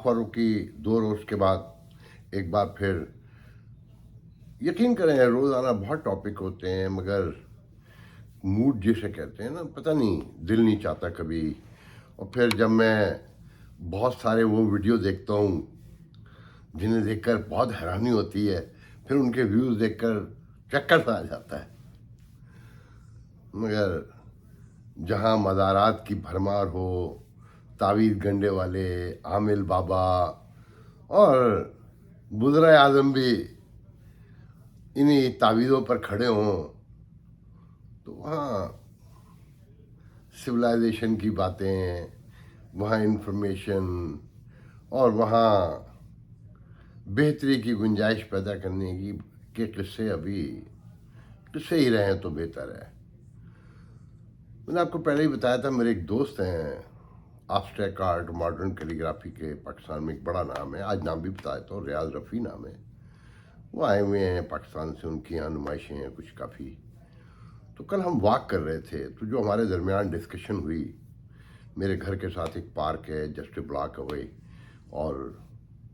فاروقی 2 روز کے بعد ایک بار پھر. یقین کریں روزانہ بہت ٹاپک ہوتے ہیں مگر موڈ جسے کہتے ہیں نا، پتہ نہیں دل نہیں چاہتا کبھی. اور پھر جب میں بہت سارے وہ ویڈیو دیکھتا ہوں جنہیں دیکھ کر بہت حیرانی ہوتی ہے، پھر ان کے ویوز دیکھ کر چکر سا آ جاتا ہے. مگر جہاں مزارات کی بھرمار ہو، تعویذ گنڈے والے عامل بابا اور بزرگ اعظم بھی انہی تعویذوں پر کھڑے ہوں، تو وہاں سویلائزیشن کی باتیں، وہاں انفارمیشن اور وہاں بہتری کی گنجائش پیدا کرنے کی کے قصے ہی رہیں تو بہتر ہے. میں نے آپ کو پہلے ہی بتایا تھا، میرے ایک دوست ہیں آبسٹریکٹ آرٹ ماڈرن کیلیگرافی کے، پاکستان میں ایک بڑا نام ہے، آج نام بھی بتایا تو ریاض رفیع نام ہے. وہ آئے ہوئے ہیں پاکستان سے، ان کی یہاں نمائشیں ہیں کچھ کافی. تو کل ہم واک کر رہے تھے، تو جو ہمارے درمیان ڈسکشن ہوئی، میرے گھر کے ساتھ ایک پارک ہے جسٹ اے بلاک اوے، اور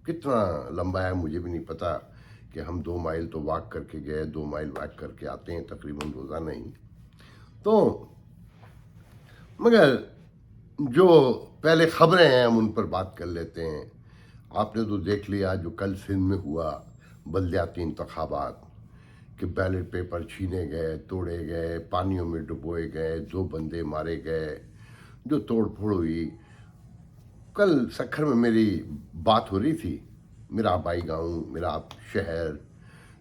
کتنا لمبا ہے مجھے بھی نہیں پتا کہ ہم 2 مائل تو واک کر کے گئے، 2 مائل واک کر کے آتے ہیں تقریباً روزانہ ہی. تو مگر جو پہلے خبریں ہیں ہم ان پر بات کر لیتے ہیں. آپ نے تو دیکھ لیا جو کل سندھ میں ہوا بلدیاتی انتخابات، کہ بیلٹ پیپر چھینے گئے، توڑے گئے، پانیوں میں ڈبوئے گئے، 2 بندے مارے گئے، جو توڑ پھوڑ ہوئی. کل سکھر میں میری بات ہو رہی تھی، میرا آبائی گاؤں، میرا شہر،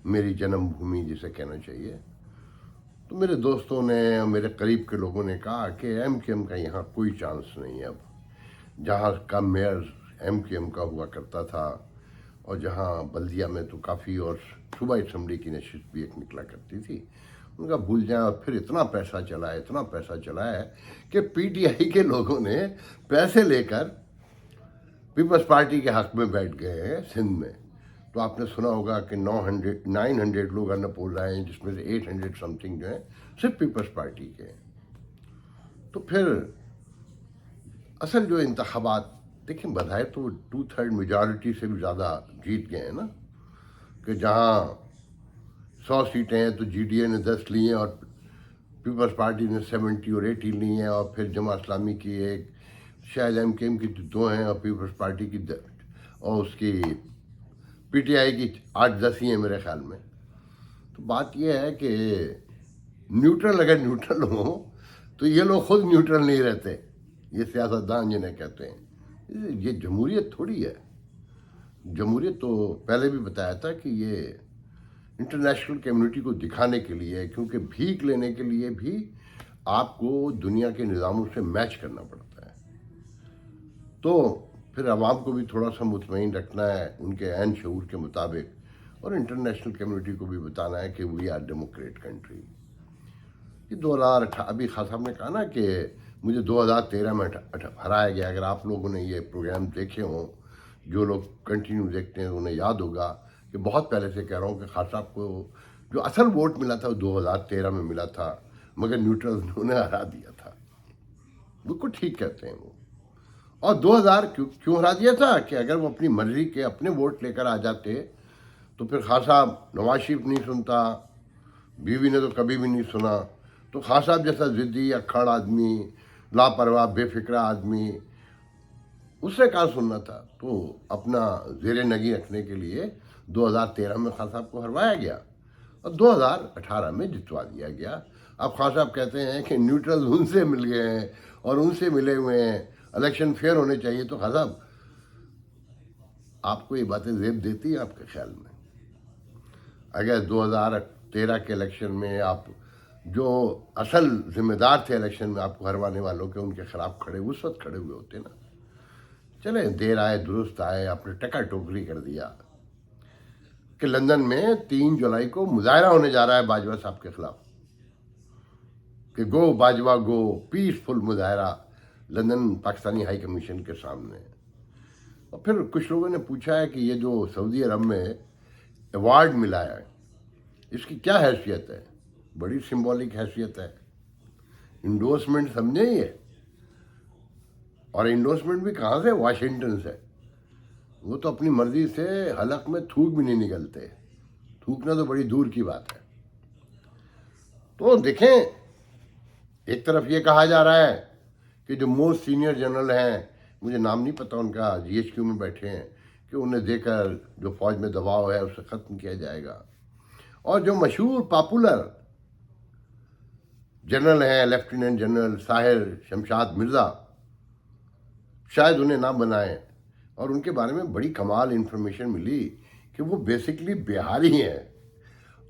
میری جنم بھومی جسے کہنا چاہیے. تو میرے دوستوں نے، میرے قریب کے لوگوں نے کہا کہ ایم کیو ایم کا یہاں کوئی چانس نہیں ہے. اب جہاں کا میئر ایم کیو ایم کا ہوا کرتا تھا، اور جہاں بلدیہ میں تو کافی، اور صوبائی اسمبلی کی نشست بھی ایک نکلا کرتی تھی، ان کا بھول جائیں. اور پھر اتنا پیسہ چلا ہے کہ پی ٹی آئی کے لوگوں نے پیسے لے کر پیپلز پارٹی کے حق میں بیٹھ گئے ہیں سندھ میں. تو آپ نے سنا ہوگا کہ 900 لوگ انپول رہے ہیں، جس میں سے 800 سم تھنگ جو ہیں صرف پیپلز پارٹی کے. تو پھر اصل جو انتخابات دیکھیں، بظاہر تو 2/3 میجارٹی سے بھی زیادہ جیت گئے ہیں نا، کہ جہاں 100 سیٹیں ہیں تو جی ڈی اے نے 10 لی ہیں، اور پیپلز پارٹی نے 70 اور 80 لی ہیں، اور پھر جماعت اسلامی کی ایک، شاید ایم کے ایم کی 2 ہیں، اور پیپلز پارٹی کی اور اس کی پی ٹی آئی کی 8-10 ہی ہیں میرے خیال میں. تو بات یہ ہے کہ نیوٹرل اگر نیوٹرل ہوں تو یہ لوگ خود نیوٹرل نہیں رہتے، یہ سیاستدان جنہیں کہتے ہیں. یہ جمہوریت تھوڑی ہے. جمہوریت تو پہلے بھی بتایا تھا کہ یہ انٹرنیشنل کمیونٹی کو دکھانے کے لیے، کیونکہ بھیک لینے کے لیے بھی آپ کو دنیا کے نظاموں سے میچ کرنا پڑتا ہے. تو پھر عوام کو بھی تھوڑا سا مطمئن رکھنا ہے ان کے عین شعور کے مطابق، اور انٹرنیشنل کمیونٹی کو بھی بتانا ہے کہ وی آر ڈیموکریٹ کنٹری. یہ 2018 ابھی خاص صاحب نے کہا نا کہ مجھے 2013 میں ہرایا گیا. اگر آپ لوگوں نے یہ پروگرام دیکھے ہوں، جو لوگ کنٹینیو دیکھتے ہیں انہیں یاد ہوگا کہ بہت پہلے سے کہہ رہا ہوں کہ خاص صاحب کو جو اصل ووٹ ملا تھا وہ 2013 میں ملا تھا، مگر نیوٹرل نے انہیں ہرا دیا تھا. بالکل ٹھیک کہتے ہیں وہ. اور 2000 کیوں ہرا دیا تھا کہ اگر وہ اپنی مرضی کے اپنے ووٹ لے کر آ جاتے تو پھر خاص صاحب نواز شریف نہیں سنتا، بیوی نے تو کبھی بھی نہیں سنا. تو خاص صاحب جیسا ضدی اکھڑ آدمی، لاپرواہ بے فکرہ آدمی، اس سے کہاں سننا تھا. تو اپنا زیر نگی رکھنے کے لیے 2013 میں خان صاحب کو ہروایا گیا، اور 2018 میں جتوا دیا گیا. اب خان صاحب کہتے ہیں کہ نیوٹرل ان سے مل گئے ہیں اور ان سے ملے ہوئے ہیں، الیکشن فیئر ہونے چاہیے. تو خان صاحب آپ کو یہ باتیں زیب دیتی ہیں آپ کے خیال میں؟ اگر 2013 کے الیکشن میں آپ جو اصل ذمہ دار تھے الیکشن میں آپ کو ہروانے والوں کے، ان کے خلاف کھڑے اس وقت کھڑے ہوئے ہوتے نا. چلیں دیر آئے درست آئے، آپ نے ٹکا ٹوکری کر دیا کہ لندن میں 3 جولائی کو مظاہرہ ہونے جا رہا ہے باجوہ صاحب کے خلاف، کہ گو باجوہ گو، پیسفل مظاہرہ لندن پاکستانی ہائی کمیشن کے سامنے. اور پھر کچھ لوگوں نے پوچھا ہے کہ یہ جو سعودی عرب میں ایوارڈ ملا ہے اس کی کیا حیثیت ہے؟ بڑی سمبولک حیثیت ہے. انڈورسمنٹ سمجھیں یہ، اور انڈورسمنٹ بھی کہاں سے؟ واشنگٹن سے. وہ تو اپنی مرضی سے حلق میں تھوک بھی نہیں نکلتے، تھوکنا تو بڑی دور کی بات ہے۔ تو دیکھیں، ایک طرف یہ کہا جا رہا ہے کہ جو موسٹ سینئر جنرل ہیں، مجھے نام نہیں پتہ ان کا، جی ایچ کیو میں بیٹھے ہیں، کہ انہیں دے کر جو فوج میں دباؤ ہے اسے ختم کیا جائے گا، اور جو مشہور پاپولر جنرل ہیں لیفٹیننٹ جنرل طاہر شمشاد مرزا، شاید انہیں نہ بنائیں، اور ان کے بارے میں بڑی کمال انفارمیشن ملی کہ وہ بیسکلی بہاری ہیں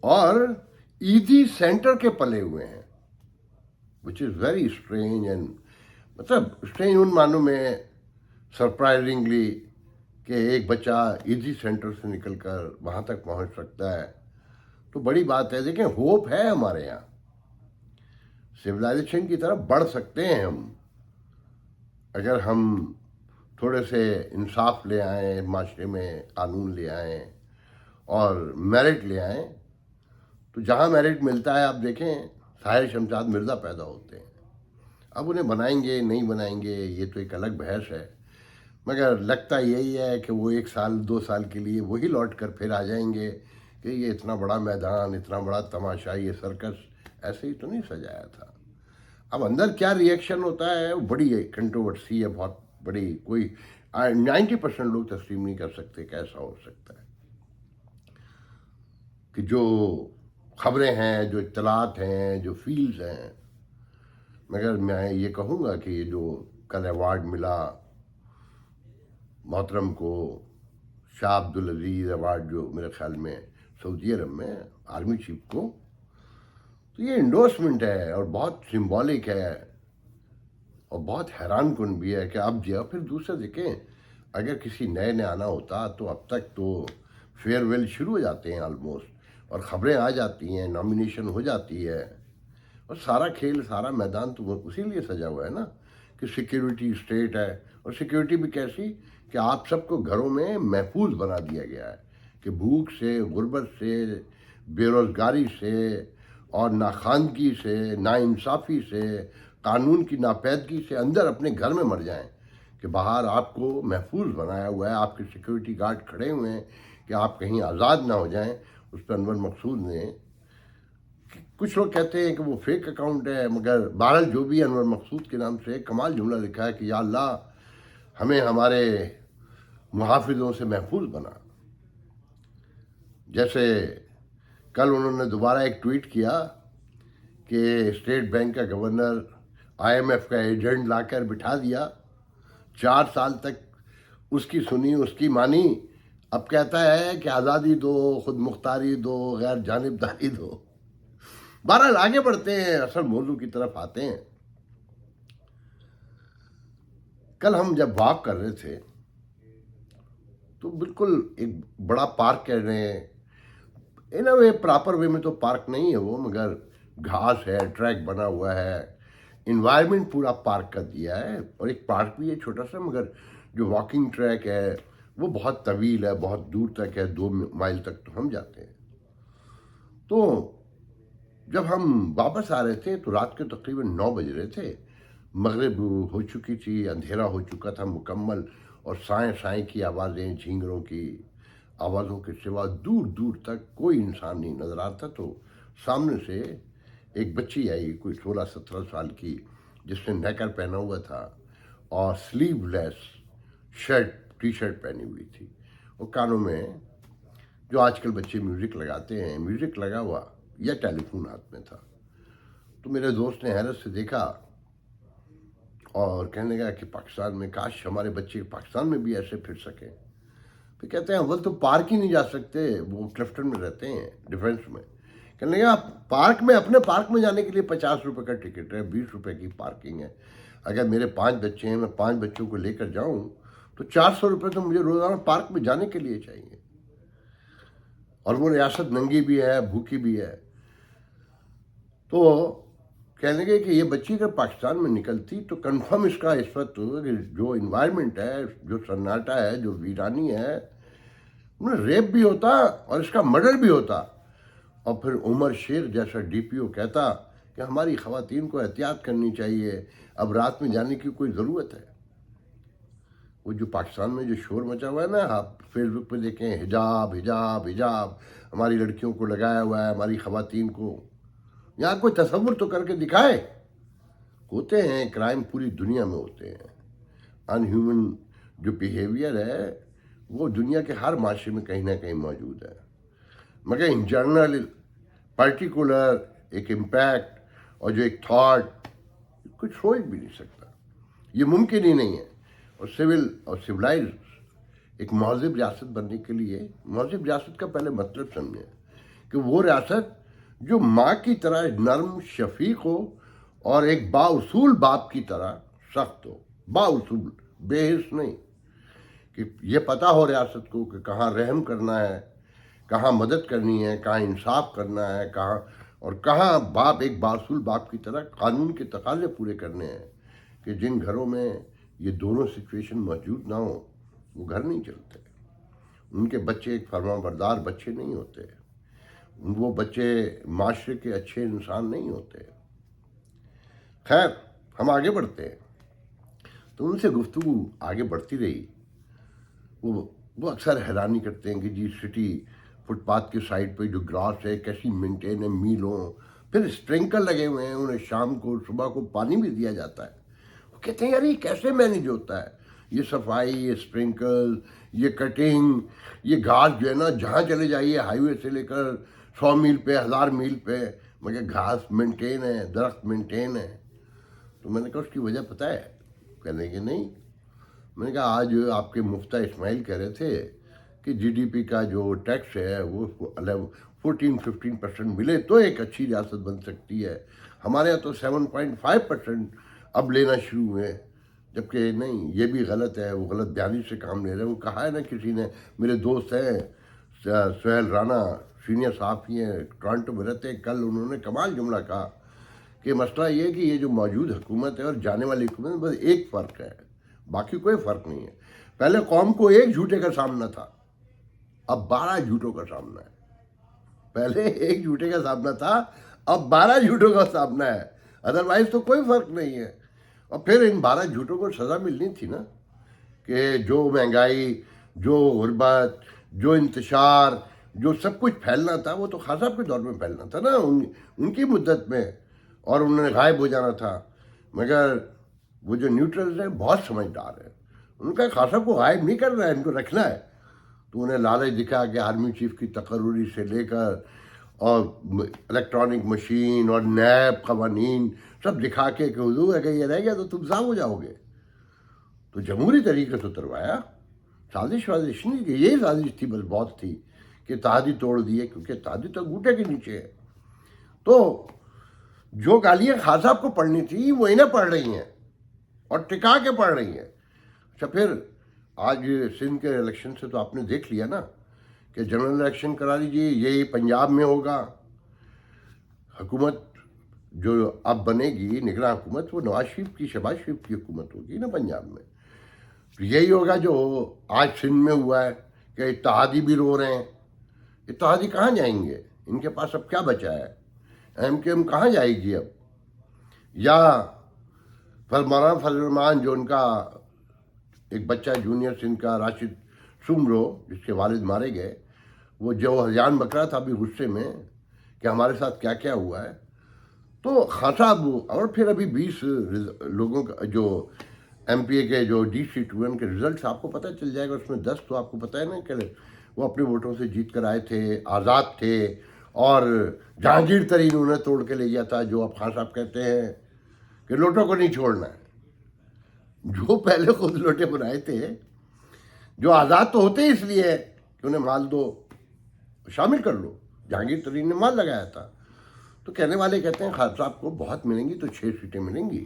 اور ایزی سینٹر کے پلے ہوئے ہیں، وچ از ویری اسٹرینج، اینڈ مطلب اسٹرینج ان معنوں میں سرپرائزنگلی کہ ایک بچہ ایزی سینٹر سے نکل کر وہاں تک پہنچ سکتا ہے، تو بڑی بات ہے۔ دیکھیں، ہوپ ہے ہمارے یہاں، سویلائزیشن کی طرف بڑھ سکتے ہیں ہم، اگر ہم تھوڑے سے انصاف لے آئیں معاشرے میں، قانون لے آئیں اور میرٹ لے آئیں۔ تو جہاں میرٹ ملتا ہے، آپ دیکھیں طاہر شمشاد مرزا پیدا ہوتے ہیں، اب انہیں بنائیں گے نہیں بنائیں گے یہ تو ایک الگ بحث ہے، مگر لگتا یہی ہے کہ وہ 1 سال 2 سال کے لیے وہی لوٹ کر پھر آ جائیں گے کہ یہ اتنا بڑا میدان، اتنا بڑا تماشا، یہ سرکس ایسے ہی تو نہیں سجایا تھا۔ اب اندر کیا ری ایکشن ہوتا ہے وہ بڑی کنٹروورسی ہے، بہت بڑی، کوئی 90% لوگ تسلیم نہیں کر سکتے کہ ایسا ہو سکتا ہے کہ جو خبریں ہیں، جو اطلاعات ہیں، جو فیلز ہیں۔ مگر میں یہ کہوں گا کہ یہ جو کل ایوارڈ ملا محترم کو، شاہ عبدالعزیز ایوارڈ، جو میرے خیال میں سعودی عرب میں آرمی چیف کو، تو یہ انڈورسمنٹ ہے اور بہت سمبولک ہے اور بہت حیران کن بھی ہے کہ اب جو پھر دوسرے دیکھیں، اگر کسی نئے نے آنا ہوتا تو اب تک تو فیئر ویل شروع ہو جاتے ہیں آلموسٹ، اور خبریں آ جاتی ہیں، نامینیشن ہو جاتی ہے، اور سارا کھیل، سارا میدان تو اسی لیے سجا ہوا ہے نا کہ سیکیورٹی اسٹیٹ ہے، اور سیکیورٹی بھی کیسی کہ آپ سب کو گھروں میں محفوظ بنا دیا گیا ہے کہ بھوک سے، غربت سے، بے روزگاری سے اور ناخواندگی سے، ناانصافی سے، قانون کی ناپیدگی سے اندر اپنے گھر میں مر جائیں، کہ باہر آپ کو محفوظ بنایا ہوا ہے، آپ کے سیکیورٹی گارڈ کھڑے ہوئے ہیں کہ آپ کہیں آزاد نہ ہو جائیں۔ اس پہ انور مقصود نے، کچھ لوگ کہتے ہیں کہ وہ فیک اکاؤنٹ ہے، مگر بہرحال جو بھی انور مقصود کے نام سے کمال جملہ لکھا ہے کہ یا اللہ ہمیں ہمارے محافظوں سے محفوظ بنا۔ جیسے کل انہوں نے دوبارہ ایک ٹویٹ کیا کہ اسٹیٹ بینک کا گورنر IMF کا ایجنٹ لا کر بٹھا دیا، 4 سال تک اس کی سنی، اس کی مانی، اب کہتا ہے کہ آزادی دو، خود مختاری دو، غیر جانبداری دو۔ بہرحال آگے بڑھتے ہیں، اصل موضوع کی طرف آتے ہیں۔ کل ہم جب واک کر رہے تھے تو بالکل ایک بڑا پارک کہہ رہے ہیں، ان وے پراپر وے میں تو پارک نہیں ہے وہ، مگر گھاس ہے، ٹریک بنا ہوا ہے، انوائرمنٹ پورا پارک کر دیا ہے، اور ایک پارک بھی ہے چھوٹا سا، مگر جو واکنگ ٹریک ہے وہ بہت طویل ہے، بہت دور تک ہے، 2 مائل تک تو ہم جاتے ہیں۔ تو جب ہم واپس آ رہے تھے تو رات کے تقریباً 9 بج رہے تھے، مغرب ہو چکی تھی، اندھیرا ہو چکا تھا مکمل، اور سائیں سائیں کی آوازیں، جھینگروں کی آوازوں کے سوا دور دور تک کوئی انسان نہیں نظر آتا۔ تو سامنے سے ایک بچی آئی، کوئی 16-17 سال کی، جس نے نیکر پہنا ہوا تھا اور سلیو لیس ٹی شرٹ پہنی ہوئی تھی، اور کانوں میں جو آج کل بچے میوزک لگاتے ہیں، میوزک لگا ہوا، یا ٹیلی فون ہاتھ میں تھا۔ تو میرے دوست نے حیرت سے دیکھا اور کہنے لگا کہ پاکستان میں کاش ہمارے بچے پاکستان میں بھی ایسے پھر سکیں۔ پھر کہتے ہیں اول تو پارک ہی نہیں جا سکتے، وہ کلفٹن میں رہتے ہیں، ڈیفینس میں۔ کہنے لگا پارک میں، اپنے پارک میں جانے کے لیے 50 روپے کا ٹکٹ ہے، 20 روپے کی پارکنگ ہے، اگر میرے 5 بچے ہیں، میں 5 بچوں کو لے کر جاؤں تو 400 روپے تو مجھے روزانہ پارک میں جانے کے لیے چاہیے، اور وہ ریاست ننگی بھی ہے، بھوکی بھی ہے۔ تو کہنے لگے کہ یہ بچی اگر پاکستان میں نکلتی تو کنفرم اس کا اس وقت جو انوائرمنٹ ہے، جو سناٹا ہے، جو ویرانی ہے، ریپ بھی ہوتا اور اس کا مرڈر بھی ہوتا، اور پھر عمر شیر جیسا DPO کہتا کہ ہماری خواتین کو احتیاط کرنی چاہیے، اب رات میں جانے کی کوئی ضرورت ہے۔ وہ جو پاکستان میں جو شور مچا ہوا ہے نا، آپ فیس بک پہ دیکھیں، حجاب حجاب حجاب، ہماری لڑکیوں کو لگایا ہوا ہے، ہماری خواتین کو، یہاں کوئی تصور تو کر کے دکھائے. ہوتے ہیں کرائم، پوری دنیا میں ہوتے ہیں. ان ہیومن جو بیہیویئر ہے وہ دنیا کے ہر معاشرے میں کہیں نہ کہیں موجود ہے، مگر ان جنرل پرٹیکولر ایک امپیکٹ اور جو ایک تھاٹ کچھ سوچ بھی نہیں سکتا، یہ ممکن ہی نہیں ہے. اور سول اور سولائز ایک مہذب ریاست بننے کے لیے، مہذب ریاست کا پہلے مطلب سمجھیں کہ وہ ریاست جو ماں کی طرح نرم شفیق ہو اور ایک بااصول باپ کی طرح سخت ہو. بااصول، بے حس نہیں، کہ یہ پتہ ہو ریاست کو کہ کہاں رحم کرنا ہے، کہاں مدد کرنی ہے، کہاں انصاف کرنا ہے، کہاں باپ ایک بااصول باپ کی طرح قانون کے تقاضے پورے کرنے ہیں. کہ جن گھروں میں یہ دونوں سچویشن موجود نہ ہوں وہ گھر نہیں چلتے. ان کے بچے ایک فرما بردار بچے نہیں ہوتے، وہ بچے معاشرے کے اچھے انسان نہیں ہوتے. خیر، ہم آگے بڑھتے ہیں تو ان سے گفتگو آگے بڑھتی رہی. وہ اکثر حیرانی کرتے ہیں کہ جی سٹی فٹ پاتھ کے سائڈ پہ جو گراس ہے کیسی مینٹین ہے، میلوں، پھر اسپرنکل لگے ہوئے ہیں، انہیں شام کو صبح کو پانی بھی دیا جاتا ہے. وہ کہتے ہیں یار یہ کیسے مینیج ہوتا ہے، یہ صفائی، یہ اسپرنکل، یہ کٹنگ، یہ گھاس جو ہے نا جہاں چلے جائیے ہائی وے سے لے کر 100 میل پہ 1000 میل پہ، مگر گھاس مینٹین ہے، درخت مینٹین ہے. تو میں نے کہا اس کی وجہ پتہ ہے؟ کہنے کہ نہیں. میں نے کہا آج آپ کے مفتیٰ اسماعیل کہہ رہے تھے کہ جی ڈی پی کا جو ٹیکس ہے وہ 14-15% ملے تو ایک اچھی ریاست بن سکتی ہے. ہمارے یہاں تو 7.5% اب لینا شروع ہوئے، جبکہ نہیں، یہ بھی غلط ہے، وہ غلط بیانی سے کام لے رہے ہیں. وہ کہا ہے نا کسی نے، میرے دوست ہیں سہیل رانا، سینئر صحافی ہیں، ٹورانٹو میں رہتے ہیں، کل انہوں نے کمال جملہ کہا کہ مسئلہ یہ ہے کہ یہ جو موجود حکومت ہے اور جانے والی حکومت میں بس ایک فرق ہے، باقی کوئی فرق نہیں ہے. پہلے قوم کو ایک جھوٹے کا سامنا تھا، اب 12 جھوٹوں کا سامنا ہے. پہلے ایک جھوٹے کا سامنا تھا، اب 12 جھوٹوں کا سامنا ہے. ادروائز تو کوئی فرق نہیں ہے. اور پھر ان 12 جھوٹوں کو سزا ملنی تھی نا، کہ جو مہنگائی، جو غربت، جو انتشار، جو سب کچھ پھیلنا تھا وہ تو خان صاحب کے دور میں پھیلنا تھا نا، ان کی مدت میں، اور انہوں نے غائب ہو جانا تھا. مگر وہ جو نیوٹرلز ہیں بہت سمجھدار ہیں، ان کا خان صاحب کو غائب نہیں کرنا ہے، ان کو رکھنا ہے. تو انہیں لالچ دکھا کہ آرمی چیف کی تقرری سے لے کر اور الیکٹرانک مشین اور نیب قوانین سب دکھا کے کہ حضور اگر یہ رہ گیا تو تم صاحب ہو جاؤ گے. تو جمہوری طریقے سے اتروایا، سازش وازش نہیں، کہ یہی سازش تھی، بس بہت تھی کہ اتحادی توڑ دیے، کیونکہ اتحادی تو انگوٹھے کے نیچے ہے. تو جو گالیاں خان صاحب کو پڑھنی تھی وہ انہیں پڑھ رہی ہیں اور ٹکا کے پڑھ رہی ہیں. اچھا، پھر آج سندھ کے الیکشن سے تو آپ نے دیکھ لیا نا کہ جنرل الیکشن کرا لیجیے، یہی پنجاب میں ہوگا. حکومت جو اب بنے گی نگراں حکومت، وہ نواز شریف کی، شہباز شریف کی حکومت ہوگی نا پنجاب میں. تو یہی ہوگا جو آج سندھ میں ہوا ہے کہ اتحادی بھی رو رہے ہیں. اتحادی کہاں جائیں گے؟ ان کے پاس اب کیا بچا ہے؟ ایم کے ایم کہاں جائے گی اب؟ یا مولانا فضل الرحمان جو ان کا ایک بچہ جونیئر سندھ کا راشد سمرو جس کے والد مارے گئے، وہ جو ہذیان بکرا تھا ابھی غصے میں کہ ہمارے ساتھ کیا کیا ہوا ہے. تو خان صاحب، اور پھر ابھی 20 لوگوں کا جو ایم پی اے کے جو ڈی سی 2 کے رزلٹس آپ کو پتہ چل جائے گا. اس میں 10 تو آپ کو پتہ ہے نا کہ وہ اپنے ووٹوں سے جیت کر آئے تھے، آزاد تھے، اور جہانگیر ترین انہیں توڑ کے لے گیا تھا. جو اب خان صاحب کہتے ہیں کہ لوٹوں کو نہیں چھوڑنا ہے، جو پہلے خود لوٹے بنائے تھے، جو آزاد تو ہوتے اس لیے کہ انہیں مال دو، شامل کر لو. جہانگیر ترین نے مال لگایا تھا. تو کہنے والے کہتے ہیں خان صاحب کو بہت ملیں گی تو 6 سیٹیں ملیں گی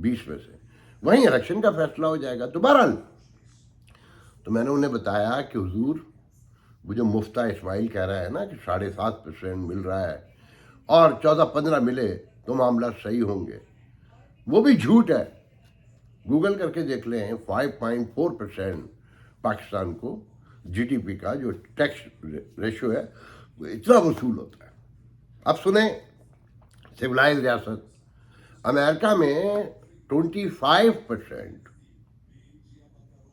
20 میں سے، وہیں الیکشن کا فیصلہ ہو جائے گا. تو بہرحال، تو میں نے انہیں بتایا کہ حضور وہ جو مفتیٰ اسماعیل کہہ رہا ہے نا کہ 7.5% مل رہا ہے اور 14-15 ملے تو معاملہ صحیح ہوں گے، وہ بھی جھوٹ ہے. گوگل کر کے دیکھ لیں، 5.4% پاکستان کو جی ڈی پی کا جو ٹیکس ریشو ہے وہ اتنا وصول ہوتا ہے. اب سنیں، سولائز ریاست امریکہ میں 25%،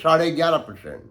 11.5%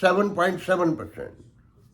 7.7%,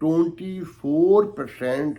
24%